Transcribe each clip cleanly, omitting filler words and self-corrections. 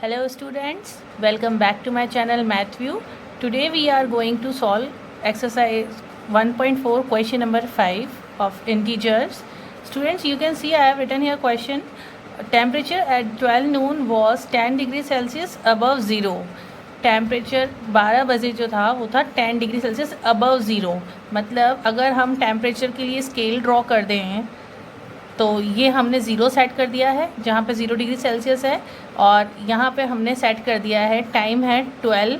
Hello students, welcome back to my channel Mathview. Today we are going to solve exercise 1.4 question number 5 of integers. Students, you can see I have written here question. Temperature at 12 noon was 10 degree Celsius above 0. Temperature 12 बजे जो था वो था 10 degree Celsius above zero. मतलब अगर हम temperature के लिए स्केल ड्रॉ कर दें तो ये हमने ज़ीरो सेट कर दिया है जहाँ पे 0 डिग्री सेल्सियस है, और यहाँ पे हमने सेट कर दिया है टाइम है 12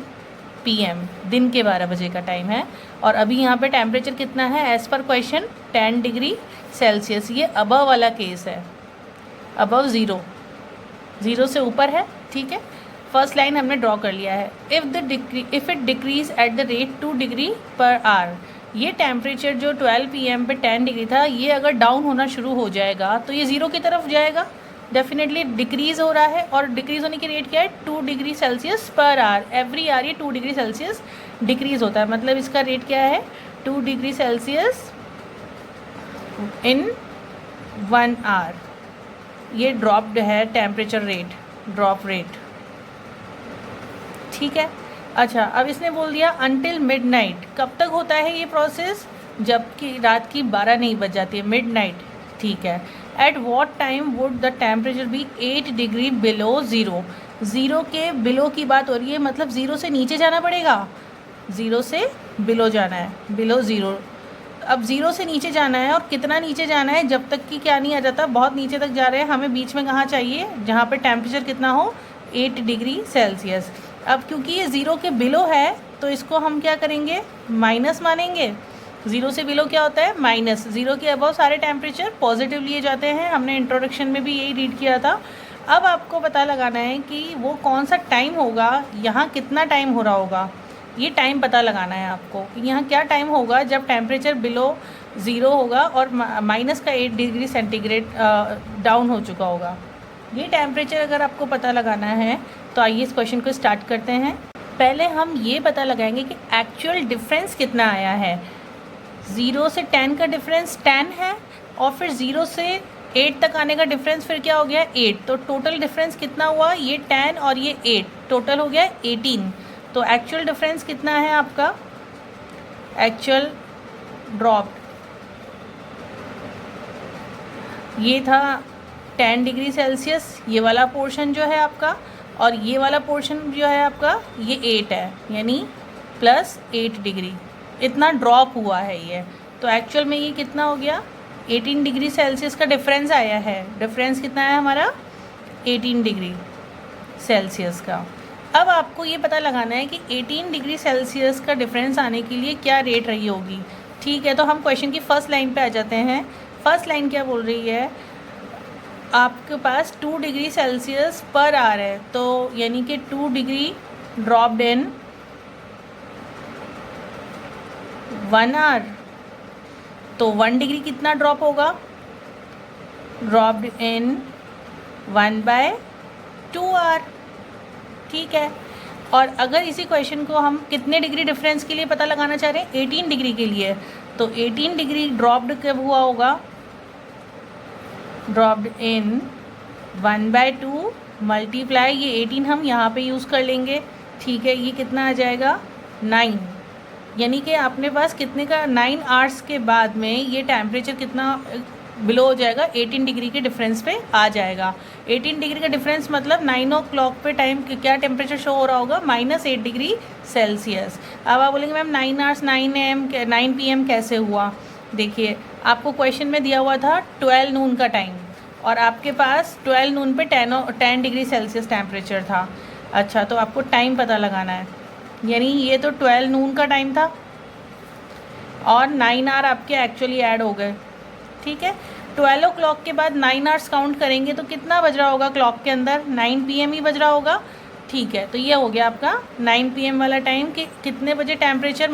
PM, दिन के 12 बजे का टाइम है. और अभी यहाँ पे टेम्परेचर कितना है as per question 10 degree Celsius. ये अबव वाला केस है, अबव ज़ीरो से ऊपर है. ठीक है, फर्स्ट लाइन हमने ड्रॉ कर लिया है. If it decrease at the rate 2 degree per hour. ये टेम्परेचर जो 12 PM पे 10 डिग्री था, ये अगर डाउन होना शुरू हो जाएगा तो ये ज़ीरो की तरफ जाएगा. डेफिनेटली डिक्रीज़ हो रहा है, और डिक्रीज़ होने की रेट क्या है 2 degree Celsius per hour. Every hour ये 2 डिग्री सेल्सियस डिक्रीज़ होता है. मतलब इसका रेट क्या है 2 डिग्री सेल्सियस इन 1 आवर. ये ड्रॉप्ड है टेम्परेचर रेट, ड्रॉप रेट. ठीक है. अच्छा, अब इसने बोल दिया अनटिल मिडनाइट. कब तक होता है ये प्रोसेस? जबकि रात की 12 नहीं बज जाती है, मिडनाइट. ठीक है. At what time would the temperature be 8 degree below zero. Zero के बिलो की बात हो रही है, मतलब ज़ीरो से नीचे जाना पड़ेगा. ज़ीरो से बिलो जाना है, बिलो ज़ीरो. अब ज़ीरो से नीचे जाना है, और कितना नीचे जाना है? जब तक कि क्या नहीं आ जाता, बहुत नीचे तक जा रहे हैं. हमें बीच में कहाँ चाहिए जहाँ पर टेम्परेचर कितना हो 8 डिग्री सेल्सियस. अब क्योंकि ये ज़ीरो के बिलो है तो इसको हम क्या करेंगे, माइनस मानेंगे. ज़ीरो से बिलो क्या होता है माइनस. ज़ीरो के अबव सारे टेम्परेचर पॉजिटिव लिए जाते हैं. हमने इंट्रोडक्शन में भी यही रीड किया था. अब आपको पता लगाना है कि वो कौन सा टाइम होगा, यहाँ कितना टाइम हो रहा होगा. ये टाइम पता लगाना है आपको कि यहाँ क्या टाइम होगा जब टेम्परेचर बिलो ज़ीरो होगा और माइनस का 8 डिग्री सेंटीग्रेड डाउन हो चुका होगा. ये टेम्परेचर अगर आपको पता लगाना है तो आइए इस क्वेश्चन को स्टार्ट करते हैं. पहले हम ये पता लगाएंगे कि एक्चुअल डिफरेंस कितना आया है. 0 से 10 का डिफरेंस 10 है, और फिर 0 से 8 तक आने का डिफरेंस फिर क्या हो गया 8. तो टोटल डिफरेंस कितना हुआ, ये 10 और ये 8, टोटल हो गया 18. तो एक्चुअल डिफरेंस कितना है आपका, एक्चुअल ड्रॉप ये था 10 डिग्री सेल्सियस, ये वाला पोर्शन जो है आपका, और ये वाला पोर्शन जो है आपका ये 8 है, यानी प्लस 8 डिग्री. इतना ड्रॉप हुआ है ये. तो एक्चुअल में ये कितना हो गया 18 डिग्री सेल्सियस का डिफरेंस आया है. डिफरेंस कितना है हमारा 18 डिग्री सेल्सियस का. अब आपको ये पता लगाना है कि 18 डिग्री सेल्सियस का डिफरेंस आने के लिए क्या रेट रही होगी. ठीक है, तो हम क्वेश्चन की फर्स्ट लाइन पे आ जाते हैं. फर्स्ट लाइन क्या बोल रही है, आपके पास 2 डिग्री सेल्सियस पर आवर है, तो यानी कि 2 डिग्री ड्रॉप्ड इन 1 आवर. तो 1 डिग्री कितना ड्रॉप होगा, ड्रॉप्ड इन 1/2 आवर. ठीक है. और अगर इसी क्वेश्चन को हम कितने डिग्री डिफरेंस के लिए पता लगाना चाह रहे हैं 18 डिग्री के लिए, तो 18 डिग्री ड्रॉप्ड कब हुआ होगा, ड्रॉप्ड इन 1/2 मल्टीप्लाई ये 18 हम यहाँ पे यूज़ कर लेंगे. ठीक है, ये कितना आ जाएगा 9. यानी कि आपने पास कितने का 9 आवर्स के बाद में ये टेम्परेचर कितना बिलो हो जाएगा 18 डिग्री के डिफरेंस पे आ जाएगा. 18 डिग्री का डिफरेंस मतलब 9 o'clock पे टाइम क्या टेम्परेचर शो हो रहा होगा -8 डिग्री सेल्सियस. अब आप बोलेंगे मैम 9 आवर्स 9 PM कैसे हुआ. देखिए, आपको क्वेश्चन में दिया हुआ था 12 नून का टाइम, और आपके पास 12 नून पे 10 डिग्री सेल्सियस टेम्परेचर था. अच्छा, तो आपको टाइम पता लगाना है, यानी ये तो 12 नून का टाइम था और 9 आवर आपके एक्चुअली ऐड हो गए. ठीक है, 12 o'clock के बाद 9 आवर्स काउंट करेंगे तो कितना बज रहा होगा क्लॉक के अंदर 9 PM ही बज रहा होगा. ठीक है, तो ये हो गया आपका 9 PM वाला टाइम कि कितने बजे टेम्परेचर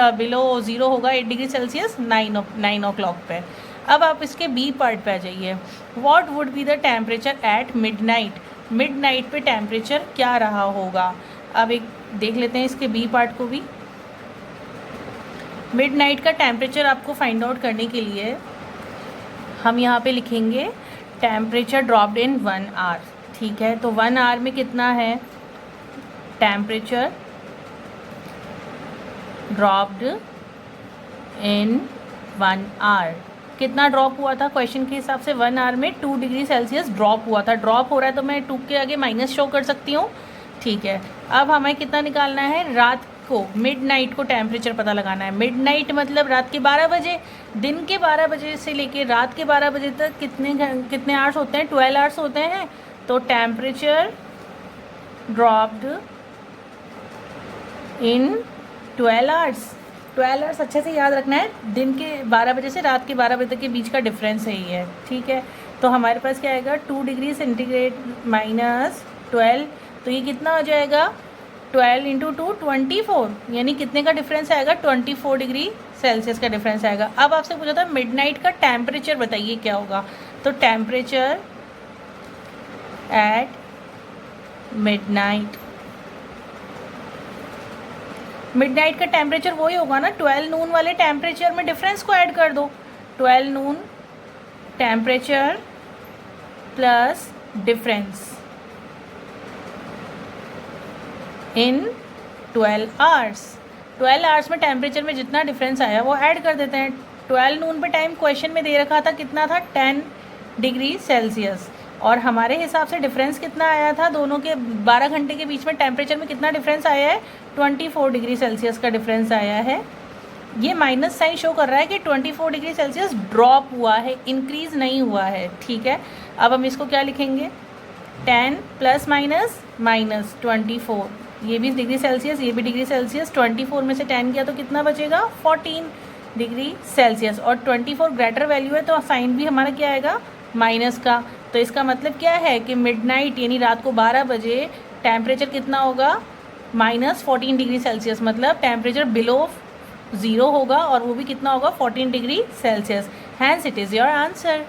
बिलो ज़ीरो होगा 8 डिग्री सेल्सियस 9 o'clock पे. अब आप इसके बी पार्ट पे आ जाइए. What would be the temperature at midnight. Midnight पे टेम्परेचर क्या रहा होगा. अब एक देख लेते हैं इसके बी पार्ट को भी. मिडनाइट का टेम्परेचर आपको फाइंड आउट करने के लिए हम यहाँ पे लिखेंगे टेम्परेचर ड्रॉप्ड इन 1 आवर. ठीक है, तो 1 आवर में कितना है टेम्परेचर ड्रॉप्ड इन 1 आवर, कितना ड्रॉप हुआ था क्वेश्चन के हिसाब से 1 आवर में 2 डिग्री सेल्सियस ड्रॉप हुआ था। ड्रॉप हो रहा है तो मैं 2 के आगे माइनस शो कर सकती हूँ। ठीक है, अब हमें कितना निकालना है, रात को मिडनाइट को टेम्परेचर पता लगाना है। मिडनाइट मतलब रात के 12 बजे, दिन के 12 बजे से लेके रात के 12 बजे तक कितने आवर्स होते हैं, 12 आवर्स होते हैं। तो temperature dropped in 12 hours. 12 hours अच्छे से याद रखना है, दिन के 12 बजे से रात के 12 बजे तक के बीच का डिफरेंस है ये, ठीक है। तो हमारे पास क्या आएगा 2 डिग्री सेंटीग्रेड माइनस 12, तो ये कितना हो जाएगा 12 इंटू 2 24, यानी कितने का डिफरेंस आएगा 24 डिग्री सेल्सियस का डिफरेंस आएगा। अब आपसे पूछा था मिडनाइट का टेम्परेचर बताइए क्या होगा, तो टेम्परेचर एट मिडनाइट, मिडनाइट का टेम्परेचर वही होगा ना, 12 नून वाले टेम्परेचर में डिफरेंस को ऐड कर दो, 12 noon temperature plus difference in 12 hours. 12 hours में टेम्परेचर में जितना डिफरेंस आया वो ऐड कर देते हैं। 12 नून पे टाइम क्वेश्चन में दे रखा था कितना था 10 डिग्री सेल्सियस, और हमारे हिसाब से डिफरेंस कितना आया था, दोनों के 12 घंटे के बीच में टेम्परेचर में कितना डिफरेंस आया है 24 डिग्री सेल्सियस का डिफरेंस आया है। ये माइनस साइन शो कर रहा है कि 24 डिग्री सेल्सियस ड्रॉप हुआ है, इंक्रीज नहीं हुआ है, ठीक है। अब हम इसको क्या लिखेंगे 10 प्लस माइनस माइनस 24, ये भी डिग्री सेल्सियस ये भी डिग्री सेल्सियस, 24 में से 10 किया तो कितना बचेगा 14 डिग्री सेल्सियस, और 24 ग्रेटर वैल्यू है तो साइन भी हमारा क्या आएगा माइनस का। तो इसका मतलब क्या है कि मिडनाइट यानी रात को 12 बजे टेम्परेचर कितना होगा -14 डिग्री सेल्सियस, मतलब टेम्परेचर बिलो 0 होगा और वो भी कितना होगा 14 degree celsius. Hence it is your answer.